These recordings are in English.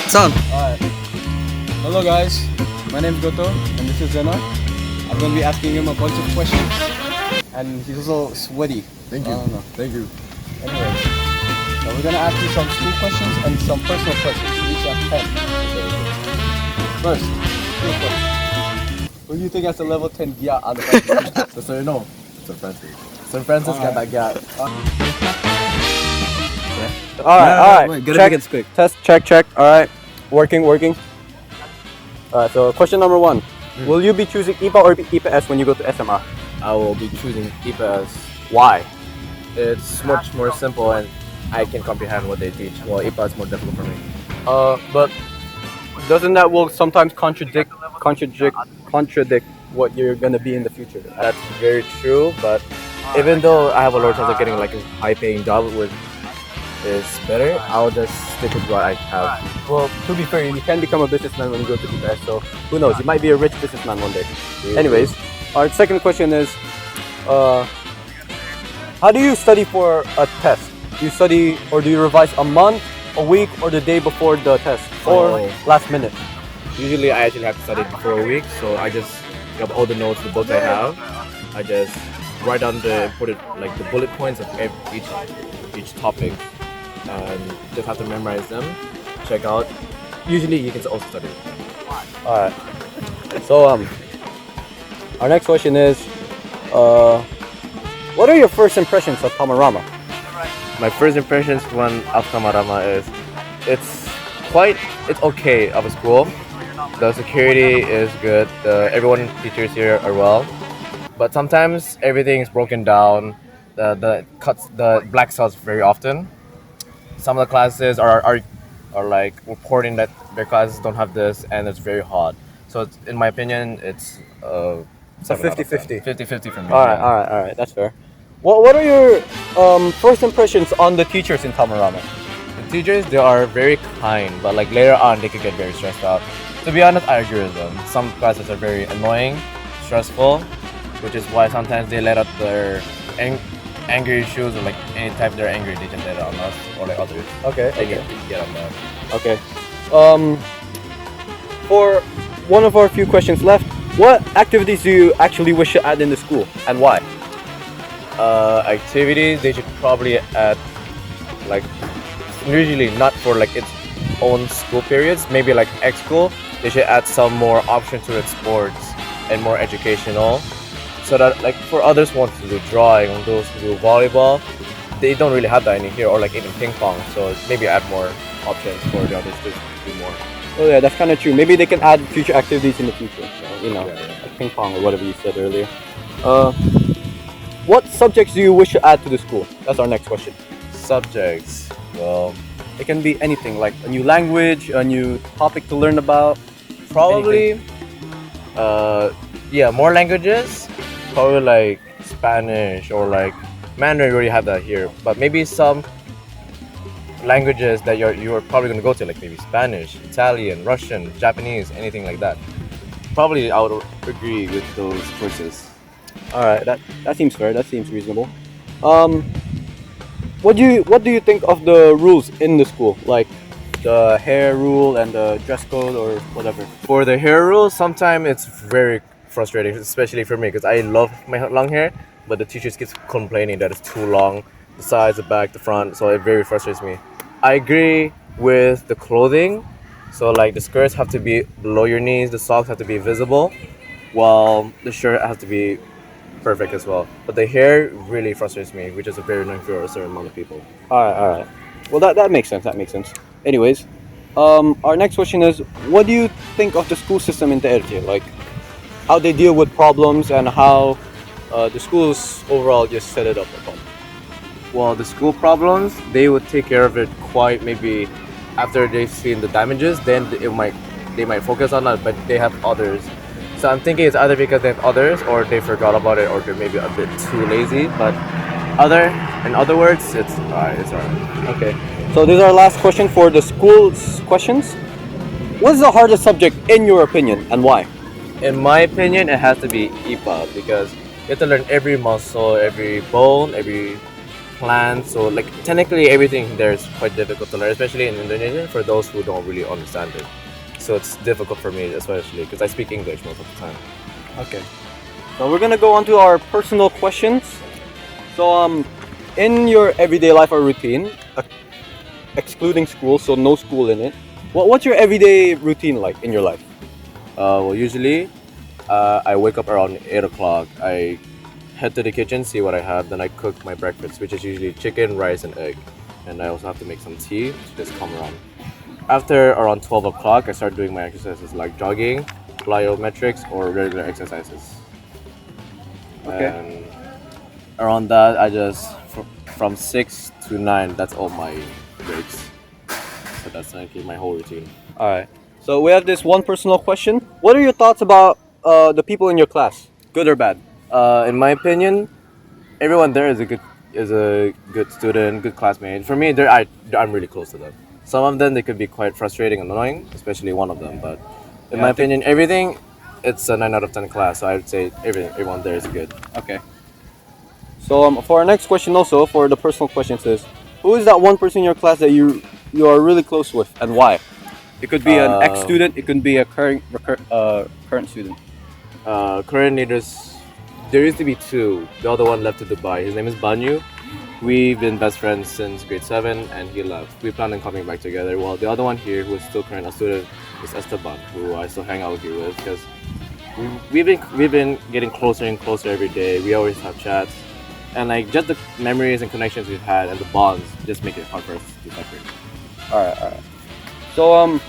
Sound. Alright. Hello guys, my name is Goto and this is Zena. I'm going to be asking him a bunch of questions and he's also sweaty. Thank you. I don't know. Thank you. Anyway, so we're going to ask you some school questions and some personal questions. Each have 10. First, school question. Who do you think has the level 10 Gia on the back? Just so you know, Sir Francis. Sir Francis got that guy. Alright, Wait, gotta check. make it quick. Test, check. Alright. Working. Alright, so question number 1. Will you be choosing IPA or IPS when you go to SMA? I will be choosing IPAS. Why? It's much more simple and I can comprehend what they teach. Well, IPA is more difficult for me. But doesn't that will sometimes contradict what you're gonna be in the future? That's very true, but even though I have a lot of chance of getting like a high-paying job with is better, I'll just stick with what I have. Well, to be fair, you can become a businessman when you go to IPS, so who knows? You might be a rich businessman one day. Anyways, our second question is, how do you study for a test? Do you study or do you revise a month, a week, or the day before the test, or Oh. last minute? Usually I actually have to study for a week, so I just grab all the notes, the books I have. I just write down the bullet points of each topic, and just have to memorize them. Check out. Usually you can also study. Alright. So our next question is, what are your first impressions of Tamarama? My first impressions when of Tamarama is it's okay of a school. The security is good. Everyone teachers here are well, but sometimes everything is broken down. The black cells very often. Some of the classes are like reporting that their classes don't have this, and it's very hot. So in my opinion, it's So 50-50. 50-50 for me. Alright, that's fair. What are your first impressions on the teachers in Tamarama? The teachers, they are very kind, but like later on, they could get very stressed out. To be honest, I agree with them. Some classes are very annoying, stressful, which is why sometimes they let out their angry issues or like any type they're angry, they just let it on us or like others. Okay. They get on that. Okay. For one of our few questions left, what activities do you actually wish to add in the school and why? Activities, they should probably add like usually not for like its own school periods, maybe like ex-school. They should add some more options to its sports and more educational, so that like for others who want to do drawing or those who do volleyball, they don't really have that in here, or like even ping pong. So maybe add more options for the others to do more. Oh yeah, that's kind of true. Maybe they can add future activities in the future. So, Yeah. like ping pong or whatever you said earlier. What subjects do you wish to add to the school? That's our next question. Subjects. Well, It can be anything, like a new language, a new topic to learn about. probably, more languages. Probably like Spanish or like Mandarin. We already have that here, but maybe some languages that you're probably gonna go to, like maybe Spanish, Italian, Russian, Japanese, anything like that. Probably I would agree with those choices. All right, that seems fair. That seems reasonable. What do you think of the rules in the school, like the hair rule and the dress code or whatever? For the hair rule, sometimes it's very frustrating, especially for me, because I love my long hair, but the teachers keep complaining that it's too long, the sides, the back, the front, so it very frustrates me. I agree with the clothing, so like the skirts have to be below your knees, the socks have to be visible, while the shirt has to be perfect as well. But the hair really frustrates me, which is a very annoying for a certain amount of people. All right. Well, that makes sense. That makes sense. Anyways, our next question is, what do you think of the school system in Tehertia? Like, how they deal with problems and how the schools overall just set it up upon. Well, the school problems, they would take care of it quite maybe after they've seen the damages, then they might focus on that, but they have others. So I'm thinking it's either because they have others or they forgot about it or they're maybe a bit too lazy. But in other words, it's alright. Okay. So this is our last question for the school's questions. What is the hardest subject in your opinion and why? In my opinion, it has to be IPA because you have to learn every muscle, every bone, every plants. So like technically everything there is quite difficult to learn, especially in Indonesian for those who don't really understand it. So it's difficult for me, especially because I speak English most of the time. Okay. So we're gonna go on to our personal questions. So in your everyday life or routine, excluding school, so no school in it, what's your everyday routine like in your life? Well, usually I wake up around 8 o'clock. I head to the kitchen, see what I have, then I cook my breakfast, which is usually chicken, rice, and egg. And I also have to make some tea to just come around. After around 12 o'clock, I start doing my exercises like jogging, plyometrics, or regular exercises. Okay. And around that, I just, from 6 to 9, that's all my breaks. So that's like my whole routine. All right. So we have this one personal question. What are your thoughts about the people in your class, good or bad? In my opinion, everyone there is a good student, good classmate. For me, I'm really close to them. Some of them they could be quite frustrating and annoying, especially one of them. But in Yeah, my I think- opinion, everything it's a 9 out of 10 class. So I would say everyone there is good. Okay. So for our next question, also for the personal questions, is who is that one person in your class that you are really close with and why? It could be an ex-student. It could be a current student. Current leaders, there used to be two. The other one left to Dubai. His name is Banyu. We've been best friends since grade 7 and he left. We plan on coming back together. Well, the other one here who is still current a student is Esteban, who I still hang out here with because we've been getting closer and closer every day. We always have chats. And like just the memories and connections we've had and the bonds just make it hard for us to separate. All right. So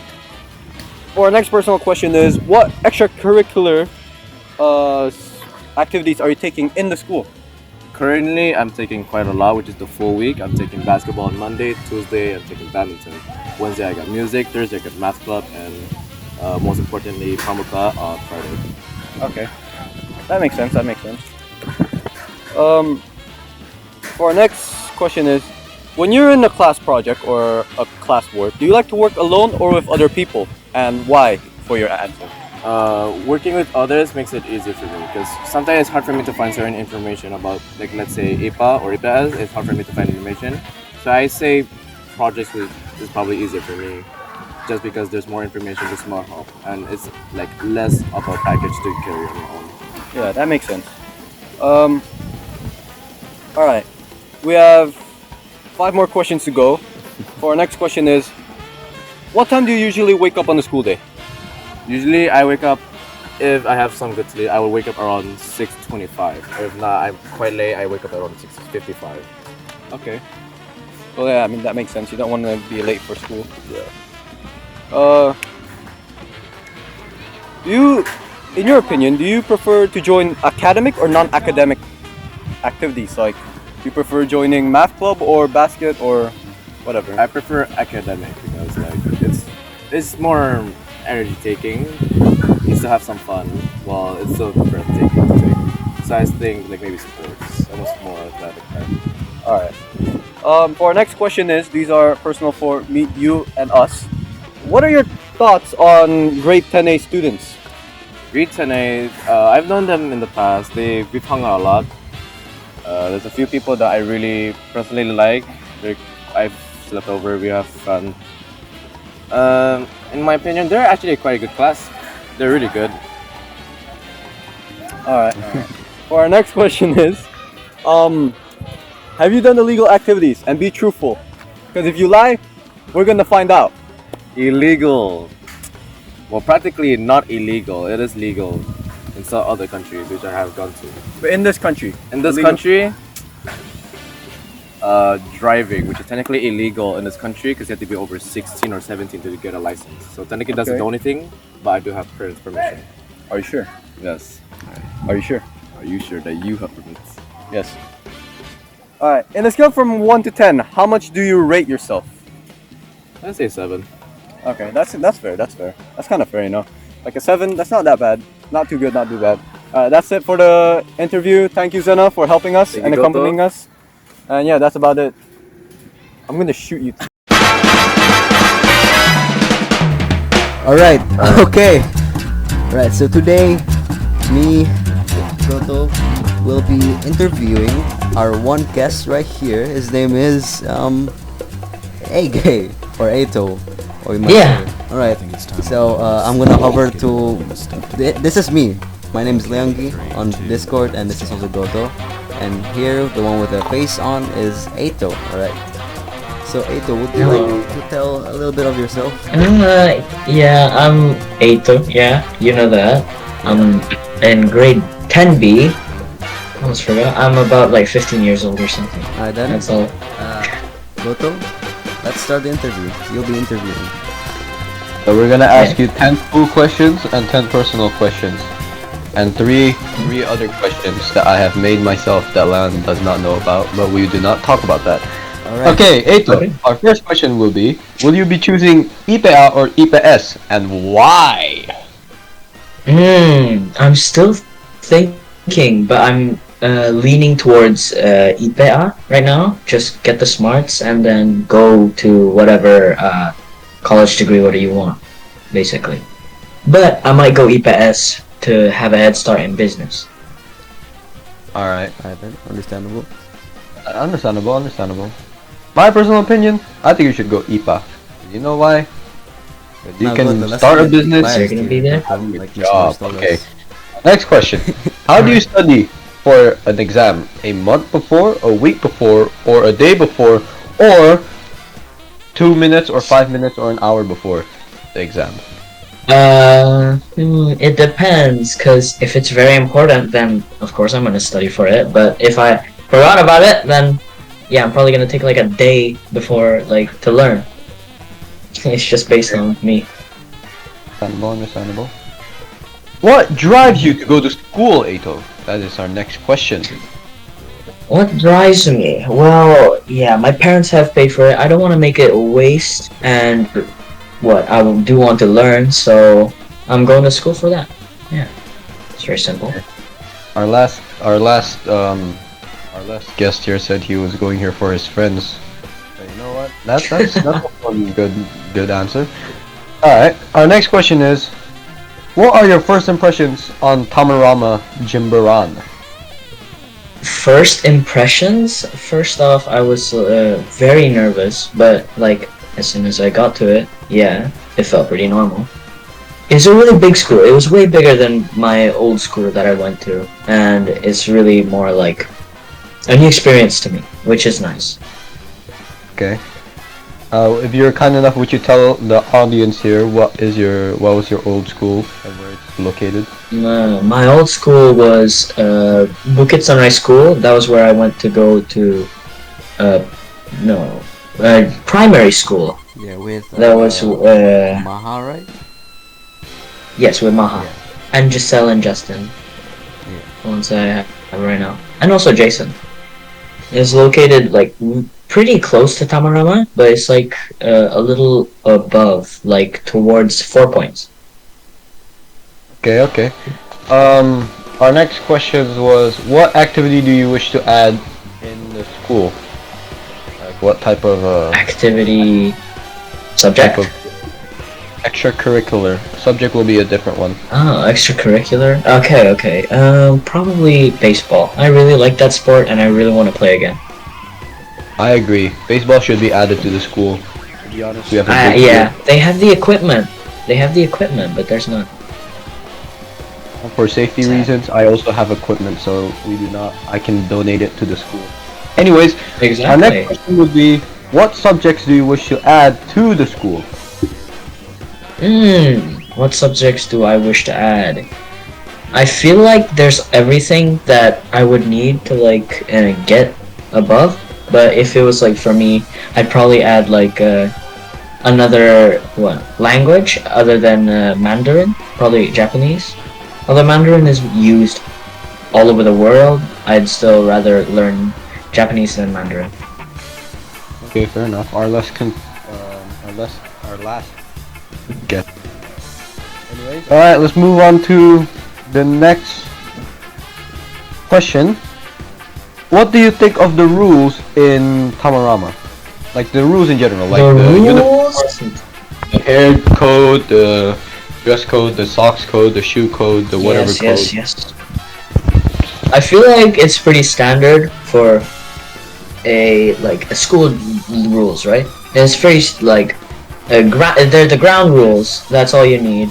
for our next personal question is, what extracurricular activities are you taking in the school? Currently, I'm taking quite a lot, which is the full week. I'm taking basketball on Monday, Tuesday, I'm taking badminton. Wednesday, I got music. Thursday, I got math club, and most importantly, Pramuka on Friday. Okay, that makes sense. For our next question is, when you're in a class project or a class work, do you like to work alone or with other people, and why? For your answer. Working with others makes it easier for me because sometimes it's hard for me to find certain information about, like, let's say IPA or IPS. It's hard for me to find information. So I say projects is probably easier for me just because there's more information, there's more help, and it's like less of a package to carry on your own. Yeah, that makes sense. All right, we have 5 more questions to go. For our next question is, what time do you usually wake up on the school day? Usually I wake up, if I have some good sleep, I will wake up around 6:25. If not, I'm quite late, I wake up around 6:55. Okay. Well, yeah, I mean that makes sense. You don't want to be late for school. Yeah. In your opinion, do you prefer to join academic or non-academic activities? Like, do you prefer joining math club or basket or whatever? I prefer academic because like it's more energy taking. You still have some fun while it's still breathtaking to take. So I think like maybe sports, almost more athletic type. All right. For our next question is, these are personal for me, you, and us. What are your thoughts on grade 10A students? Grade 10A, I've known them in the past. We've hung out a lot. There's a few people that I really personally like. I've slept over. We have fun. In my opinion, they're actually quite a good class. They're really good. All right. For our next question is, have you done illegal activities? And be truthful, because if you lie, we're gonna find out. Illegal. Well, practically not illegal. It is legal in some other countries which I have gone to. But in this country, In this illegal- country, driving, which is technically illegal in this country because you have to be over 16 or 17 to get a license. So technically, it doesn't Okay. do anything, but I do have parents' permission. Are you sure? Yes. Are you sure? Are you sure that you have permits? Yes. All right. In a scale from 1 to 10, how much do you rate yourself? I'd say 7. Okay, that's fair. That's kind of fair, you know. Like a 7, that's not that bad. Not too good, not too bad. That's it for the interview. Thank you, Zena, for helping us Thank and you, accompanying Goto. us. And yeah, that's about it. I'm gonna shoot you. All right. Okay. Right. So today, me, Goto, we'll be interviewing our one guest right here. His name is Age or Ato, or you might Yeah. say. All right. So I'm gonna hover to. This is me. My name is Leongi on Discord, and this is also Goto. And here, the one with the face on is Ato. All right. So Ato, would you Hello. like to tell a little bit of yourself? Yeah, I'm Eito. Yeah, you know that. I'm in grade 10B. Almost forgot. I'm about like 15 years old or something. Alright then. That's all. Goto, let's start the interview. You'll be interviewing. So we're gonna ask you 10 school questions and 10 personal questions, and three other questions that I have made myself that Leon does not know about, but we do not talk about that. Alright. Okay, Eito, Okay. our first question will be, will you be choosing IPA or IPS, and why? I'm still thinking, but I'm leaning towards IPA right now. Just get the smarts and then go to whatever college degree, whatever you want, basically. But I might go IPS to have a head start in business. Alright, Alright then, understandable. understandable. My personal opinion, I think you should go IPA. You know why? 'Cause you Now, can Goto, let's start a not get business. biased You're gonna be here. there? Like Good Mr. job, Stolas. okay. Next question. How do you study for an exam? A month before, a week before, or a day before, or 2 minutes or 5 minutes or an hour before the exam? It depends, cause if it's very important, then of course I'm gonna study for it. But if I forgot about it, then yeah, I'm probably gonna take like a day before, like, to learn. It's just based on me. Understandable. What drives you to go to school, Eito? That is our next question. What drives me? Well, yeah, my parents have paid for it. I don't want to make it a waste, and what I do want to learn, so I'm going to school for that. Yeah, it's very simple. Our last guest here said he was going here for his friends. So you know what? That's one good answer. All right. Our next question is, what are your first impressions on Tamarama Jimbaran? First impressions? First off, I was very nervous, but like as soon as I got to it, yeah, it felt pretty normal. It's a really big school. It was way bigger than my old school that I went to, and it's really more like a new experience to me, which is nice. Okay. If you're kind enough, would you tell the audience here what was your old school and where it's located? My old school was Bukit Sunrise School. That was where I went to go to primary school. Yeah, with That was Maha, right? yes, with Maha and Giselle and Justin. Yeah. The ones I have right now, and also Jason. It's located like pretty close to Tamarama, but it's like a little above, like towards 4 Points. Okay. Our next question was, what activity do you wish to add in the school? Like what type of Activity subject. type of extracurricular subject will be a different one. Oh, extracurricular. Okay. Probably baseball. I really like that sport, and I really want to play again. I agree. Baseball should be added to the school. To be honest, we have a big Yeah, they have the equipment. But there's none. field. For safety reasons, I also have equipment, so I can donate it to the school. Anyways, our next question would be, what subjects do you wish to add to the school? What subjects do I wish to add? I feel like there's everything that I would need to like get above, but if it was like for me, I'd probably add like another language other than Mandarin, probably Japanese. Although Mandarin is used all over the world, I'd still rather learn Japanese than Mandarin. Okay, fair enough. Our last guest. Anyways, all right, let's move on to the next question. What do you think of the rules in Tamarama? Like the rules in general, like the uniform, the hair code, the dress code, the socks code, the shoe code, the whatever code. Yes. I feel like it's pretty standard for a school rules, right? And it's very like they're the ground rules. That's all you need.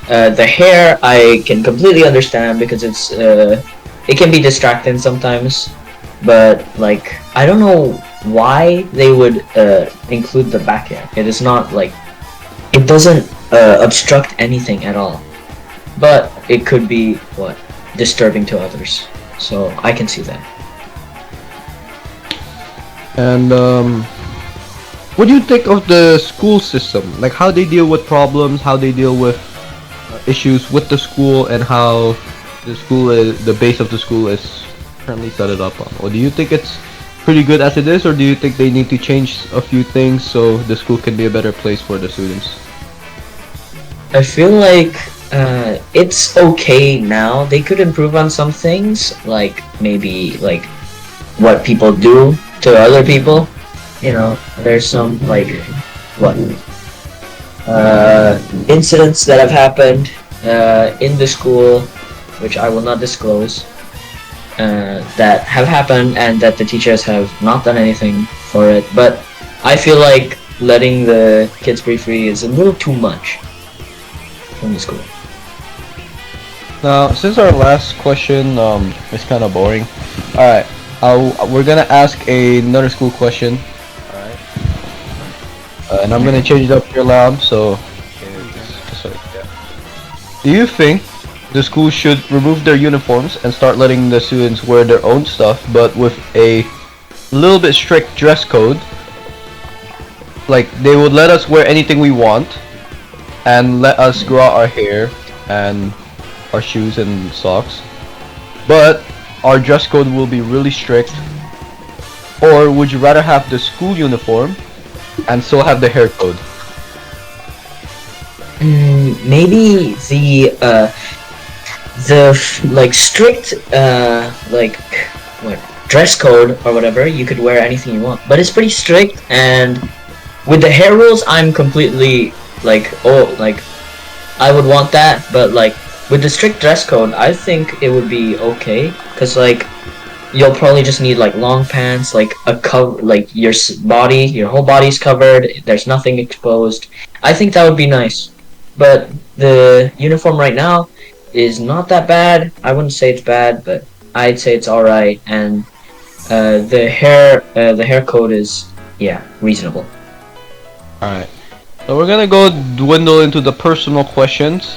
The hair I can completely understand because it can be distracting sometimes, but like I don't know why they would include the back hair. It is not like it doesn't obstruct anything at all, but it could be disturbing to others. So I can see that. And what do you think of the school system? Like how they deal with problems, how they deal with issues with the school, and how the base of the school is currently set it up on? Or do you think it's pretty good as it is, or do you think they need to change a few things so the school can be a better place for the students? I feel like it's okay now. They could improve on some things, like maybe like what people do to other people. You know, there's some like incidents that have happened in the school, which I will not disclose, that have happened and that the teachers have not done anything for it. But I feel like letting the kids be free is a little too much from the school. Now, since our last question is kind of boring, alright, we're gonna ask another school question. Alright. And I'm gonna change it up here, Lam, so... Do you think the school should remove their uniforms and start letting the students wear their own stuff, but with a little bit strict dress code? Like, they would let us wear anything we want, and let us grow out our hair and our shoes and socks, but our dress code will be really strict? Or would you rather have the school uniform and still have the hair code? Maybe the strict dress code or whatever. You could wear anything you want, but it's pretty strict. And with the hair rules, I'm completely I would want that, but like with the strict dress code, I think it would be okay, cause like you'll probably just need like long pants, like a cover, like your whole body's covered. There's nothing exposed. I think that would be nice, but the uniform right now is not that bad. I wouldn't say it's bad, but I'd say it's all right. And the hair code is reasonable. All right. So we're gonna go dwindle into the personal questions,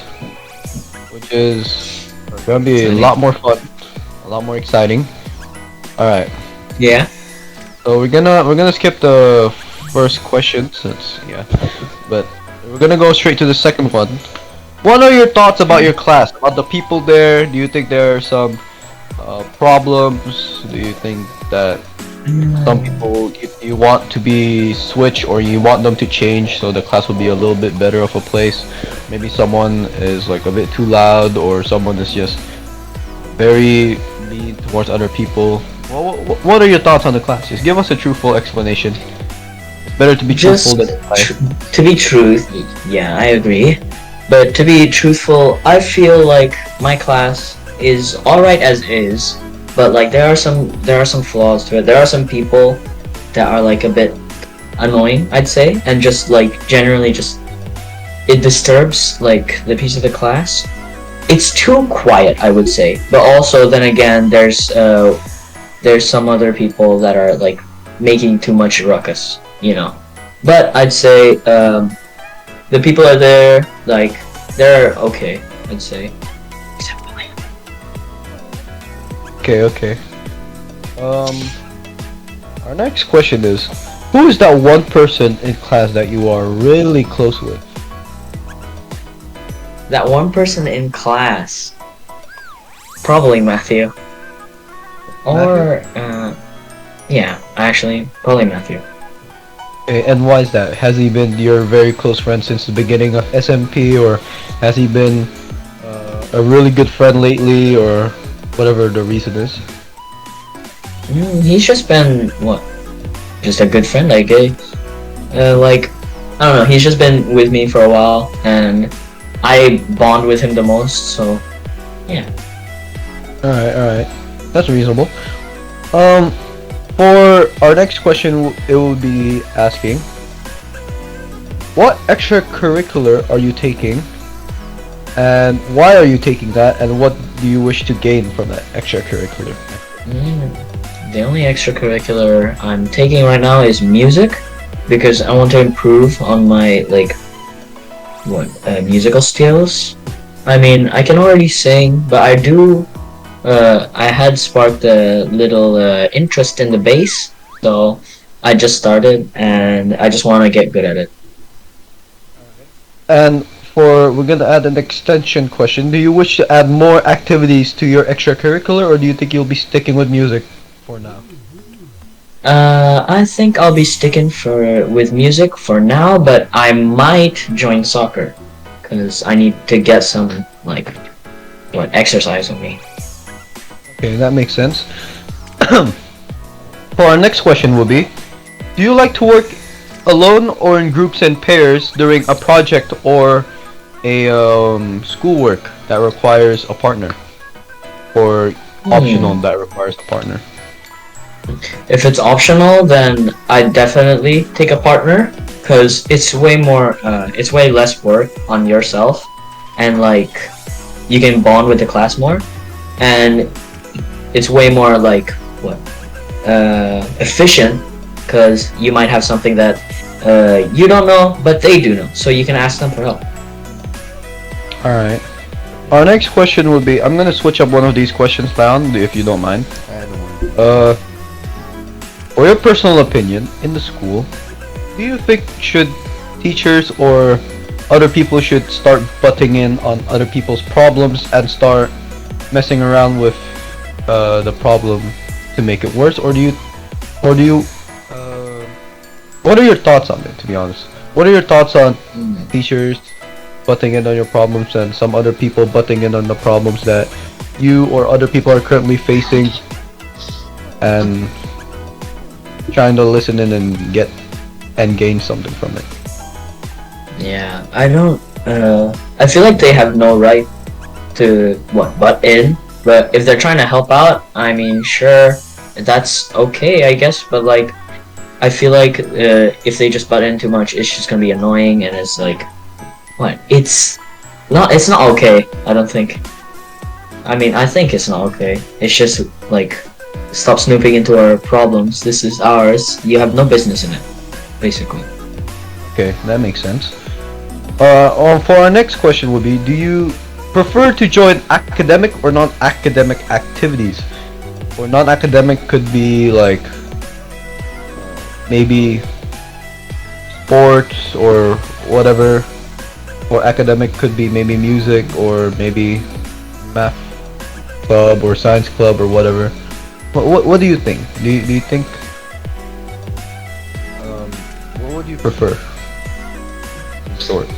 which is gonna be a lot more fun, a lot more exciting. All right. Yeah. So we're gonna skip the first question since but we're gonna go straight to the second one. What are your thoughts about your class? About the people there? Do you think there are some problems? Do you think that some people you want to be switched, or you want them to change so the class will be a little bit better of a place? Maybe someone is like a bit too loud, or someone is just very mean towards other people. What are your thoughts on the class? Just give us a truthful explanation. It's better to be truthful than lie. To be I agree. But to be truthful, I feel like my class is alright as is, but like there are some flaws to it. There are some people that are like a bit annoying, I'd say, and just like generally just it disturbs like the peace of the class. It's too quiet, I would say. But also then again, there's some other people that are like making too much ruckus, you know. But I'd say the people are there, like they're okay, I'd say. Except William. Okay. Our next question is, who is that one person in class that you are really close with? That one person in class, probably Matthew. Or actually probably Matthew. And why is that? Has he been your very close friend since the beginning of SMP, or has he been a really good friend lately, or whatever the reason is? He's just been just a good friend, I guess. Like I don't know. He's just been with me for a while, and I bond with him the most. So yeah. All right. That's reasonable. Um, for our next question, it will be asking, what extracurricular are you taking, and why are you taking that, and what do you wish to gain from that extracurricular? The only extracurricular I'm taking right now is music because I want to improve on my musical skills. I mean, I can already sing, but I do. I had sparked a little interest in the bass, so I just started, and I just want to get good at it. And we're gonna add an extension question. Do you wish to add more activities to your extracurricular, or do you think you'll be sticking with music for now? I think I'll be sticking with music for now, but I might join soccer because I need to get some exercise on me. Okay, that makes sense. For our next question will be, do you like to work alone or in groups and pairs during a project or a schoolwork that requires a partner? Or optional that requires a partner? If it's optional, then I definitely take a partner because it's way less work on yourself, and you can bond with the class more, and it's way more efficient because you might have something that you don't know but they do know, so you can ask them for help. All right. Our next question will be, I'm gonna switch up one of these questions down if you don't mind. I don't mind. For your personal opinion, in the school, do you think should teachers or other people should start butting in on other people's problems and start messing around with the problem to make it worse, or do you what are your thoughts on it, to be honest? What are your thoughts on teachers butting in on your problems and some other people butting in on the problems that you or other people are currently facing, and trying to listen in and gain something from it? Yeah, I don't. I feel like they have no right to butt in. But if they're trying to help out, I mean, sure, that's okay, I guess. But I feel like if they just butt in too much, it's just gonna be annoying, and it's it's not okay. I don't think. I mean, I think it's not okay. It's just stop snooping into our problems. This is ours. You have no business in it, basically. Okay, that makes sense. For our next question would be, do you prefer to join academic or non-academic activities? Or non-academic could be maybe sports or whatever, or academic could be maybe music or maybe math club or science club or whatever. What do you think? Do you think what would you prefer? In short.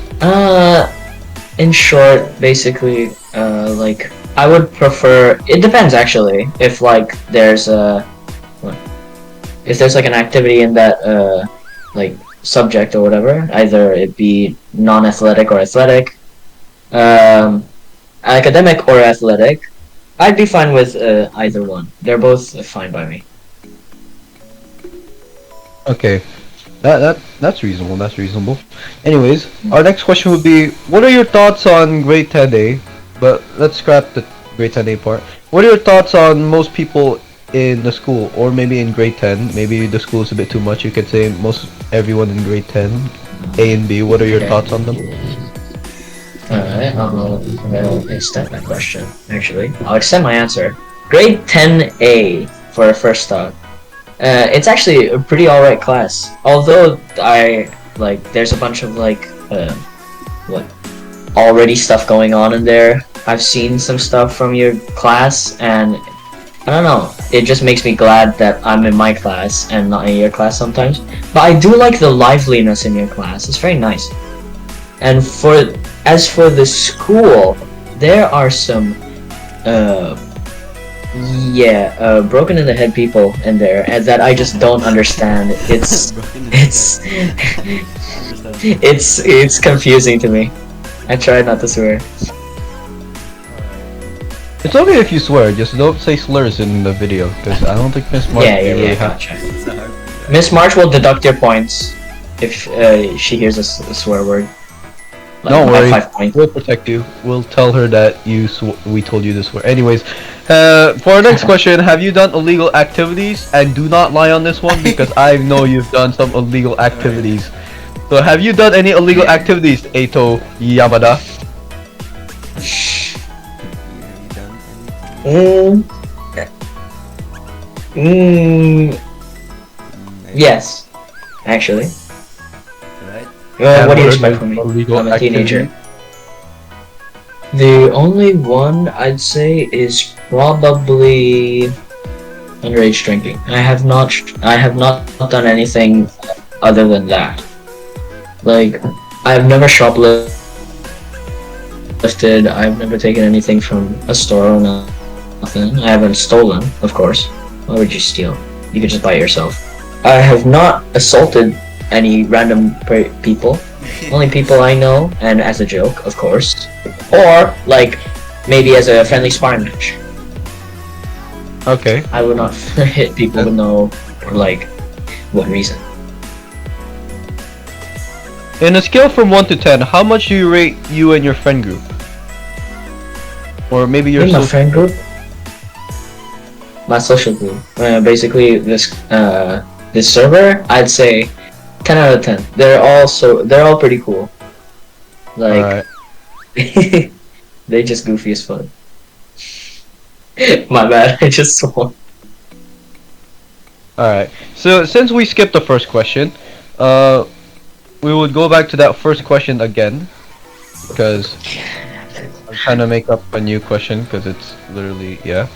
In short, basically, I would prefer. It depends actually. If there's an activity in that subject or whatever, either it be non-athletic or athletic, academic or athletic, I'd be fine with either one. They're both fine by me. Okay, that's reasonable. That's reasonable. Anyways, our next question would be, what are your thoughts on grade 10A? But let's scrap the grade 10A part. What are your thoughts on most people in the school, or maybe in grade 10? Maybe the school is a bit too much. You could say most everyone in grade 10, A and B. What are your thoughts on them? Alright, I'll extend my question. Actually, I'll extend my answer. Grade 10A for a first thought. It's actually a pretty alright class. Although there's a bunch of already stuff going on in there. I've seen some stuff from your class, and I don't know. It just makes me glad that I'm in my class and not in your class sometimes. But I do like the liveliness in your class. It's very nice. And as for the school, there are some broken in the head people in there, and that I just don't understand. It's confusing to me. I try not to swear. It's okay if you swear, just don't say slurs in the video, because I don't think Miss March really have. Gotcha. Miss March will deduct your points if she hears a swear word. Like, Don't by worry, 5 points. we'll protect you. We'll tell her that we told you to swear. Anyways, for our next question, have you done illegal activities? And do not lie on this one because I know you've done some illegal activities. So have you done any illegal activities, Eito Yamada? Yes, actually. Right? What do you And expect from me? illegal I'm a teenager. activity? The only one I'd say is probably underage drinking. I have not done anything other than that. Like, I've never shoplifted. I've never taken anything from a store or nothing. I haven't stolen, of course. Why would you steal? You could just buy it yourself. I have not assaulted any random people. Only people I know, and as a joke, of course. Or, like, maybe as a friendly sparring match. Okay. I would not hit people with no, like, what reason. In a scale from 1 to 10, how much do you rate you and your friend group? Or maybe your In my social friend group? My social group. Basically, this server, I'd say 10 out of 10. They're all pretty cool. Like, Alright. they just goofy as fun. My bad, I just swore. Alright. So since we skipped the first question, we would go back to that first question again. Because I'm trying to make up a new question because it's literally yeah.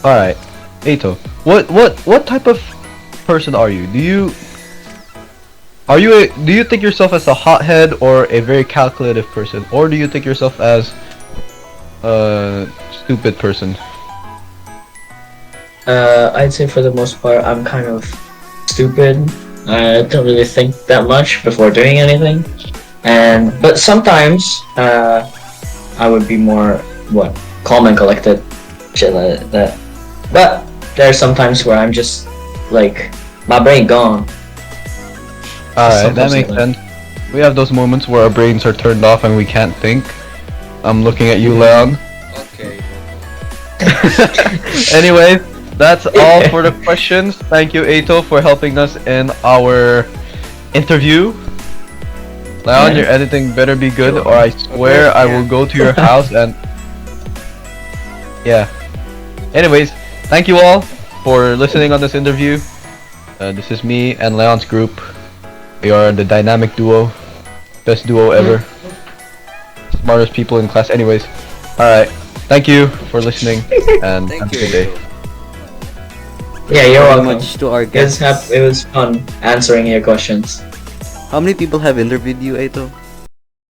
Alright. Eito, what type of person are you? Do you think yourself as a hothead or a very calculative person, or do you think yourself as a stupid person? I'd say for the most part, I'm kind of stupid. I don't really think that much before doing anything. But sometimes, I would be more, calm and collected. Shit like that. But there are some times where I'm just, like, my brain gone. Alright, that Sometimes makes like that. sense. We have those moments where our brains are turned off and we can't think. I'm looking at you, Leon. Okay. Anyways, that's all for the questions. Thank you, Eito, for helping us in our interview. Leon, Yeah. your editing better be good, or I swear I will go to your house and... Yeah. Anyways, thank you all for listening on this interview. This is me and Leon's group. We are the dynamic duo. Best duo ever. Smartest people in class. Anyways, alright. Thank you for listening and Thank have a you, good day. Yeah, you're Very welcome. much to our guests. It was fun answering your questions. How many people have interviewed you, Eito?